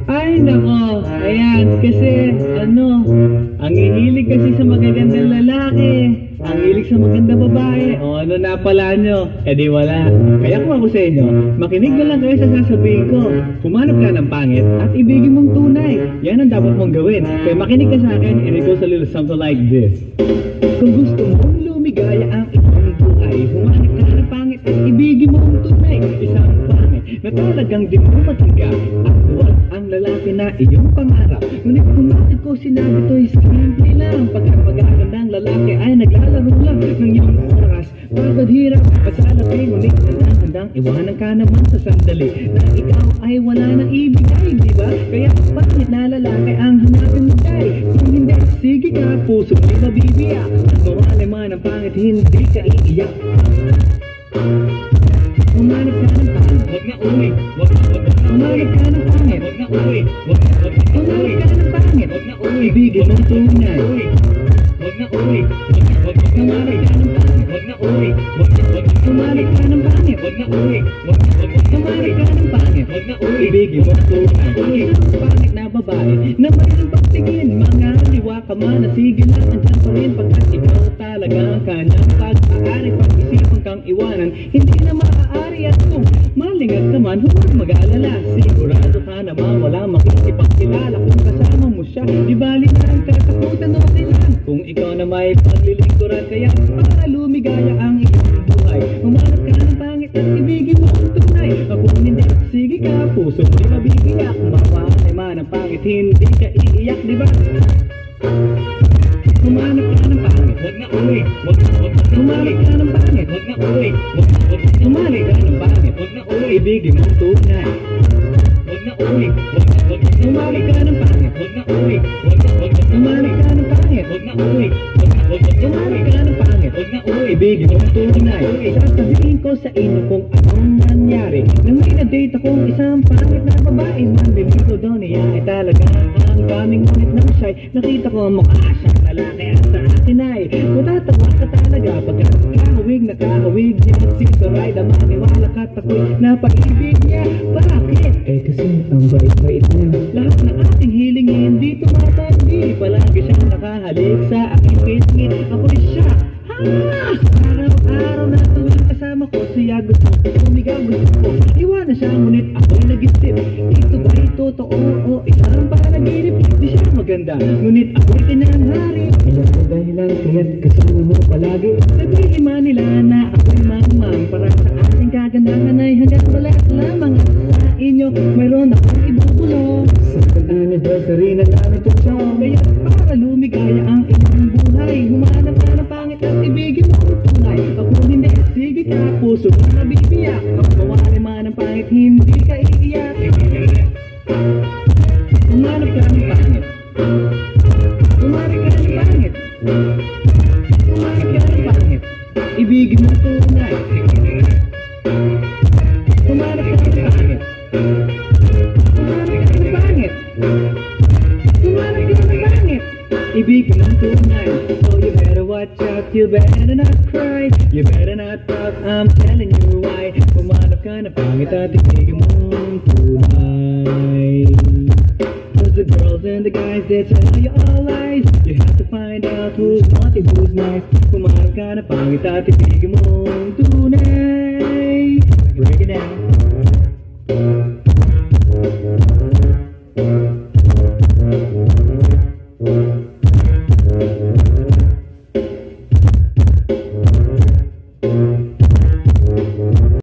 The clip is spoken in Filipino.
Ay nako, ayan, kasi ang hihilig kasi sa magagandang lalaki, ang hilig sa magandang babae, o ano na pala nyo, di wala. Kaya kung ako sa inyo, makinig na lang kayo sa sasabihin ko. Humanap ka ng pangit at ibigin mong tunay. Yan ang dapat mong gawin. Kaya makinig ka sa akin, and it goes a little something like this. Kung gusto mong lumigaya ang iyong buhay, humanap ka ng pangit at ibigin mong tunay. Isang pangit na talagang di mo matiga at huwag ang lalaki na iyong pangarap. Ngunit kung bakit ko sinabi to'y simple lang, pagka magagandang lalaki ay naglalaro lang ng iyong oras. Pagod hirap at sa alapi, ngunit handang iwanan ka naman sa sandali na ikaw ay wala nang ibigay, di ba? Kaya pangit na lalaki ang hanapin mo guy. Kung hindi, sige ka, puso mo'y mabibiyak. Mawala man ang pangit, hindi ka iiyak. Humanap ka ng pangit, huwag na uwi. Humanap ka ng pangit, huwag na uwi. Humanap ka ng pangit, huwag na uwi. Ibigin mong tunay, huwag na uwi. Humanap ka ng pangit, huwag na uwi. Humanap ka ng pangit, huwag na uwi. Humanap ka ng pangit, huwag na uwi. Ibigin mong tunay, isang pangit na babae na mayroong pagtingin. Mga liwa ka man na sige lang, andyan pa rin pagkat ikaw talaga ang kanyang pag-aari. Pag-isipan kang iwanan, hindi na maaari. At kung malingat ka man, huwag mag-aalala. Sigurado ka naman wala makikipagkilala. Kung kasama mo siya, di bali na ang katakutan o kailan. Kung ikaw na may paglilingkuran, kaya para lumigaya ang iyong buhay, humanap ka ng pangit at ibigin mo ang tunay. Kung hindi, sige ka, puso mo'y mabibiyak. Mawala man ang pangit, hindi ka iiyak, di ba? Humanap ka ng pangit, huwag na uwi. Humanap ka ng pangit, huwag na uwi. Humanap ka ng pangit, huwag na uwi. Ibigin mo ang tunay, huwag na uwi. Humanap ka ng pangit, huwag na uwi. Humanap ka ng pangit, huwag na uwi. Humanap ka ng pangit, huwag na uwi. Ibigin mo ang tunay. Sasabihin ko sa inyo kung anong nangyari nang may na-date akong isang pangit na babae. Manlilito daw niya ay talaga ang daming ngunit ng shy. Nakita ko ang mukha siyang lalaki at sa akin ay matatawa ka talaga pagka nakahawig niya. Sitaray na maniwala ka at ako'y napaibig niya. Bakit? Kasi ang bait-bait niya. Lahat ng ating hiling hindi tumatandi. Palagi siyang nakahalik sa aking pisngi. Ako'y siya. Araw-araw na tuwing kasama ko siya, gusto ko sumigaw, gusto ko iwanan siya, ngunit ako'y nag-isip. Ito ba'y totoo o isang panaginip? Di siya maganda, ngunit ako'y tinanghari. Ilan sa dahilan kaya't kasama mo palagi. Sabihin man nila na ako'y mamang, para sa ating kagandahan ay hanggang balat lamang. Sa inyo mayroon akong ibubulong. Sa anniversary na namin ito siya, kaya para lumigaya ang iyong buhay, humanap ka ng pangit at ibigin mo ang tunay. Kung hindi, sige ka, puso mo nabibiyak. Kung mawari man ang pangit, hindi ka iiyak. Humanap ka ng pangit, humanap ka ng pangit. Humanap ka ng pangit, ibigin mo ang tunay. Humanap ka ng pangit, humanap ka ng pangit. Humanap ka ng pangit, ibigin mo ang tunay. So you better watch out, you better not cry, you better not talk, I'm telling you why. Humanap ka ng pangit at ibigin mo ang tunay. Cause the girls and the guys, they tell you all lies. You have to find out who's naughty, who's nice. Humanap ka ng pangit at ibigin mo ang tunay. Break it down.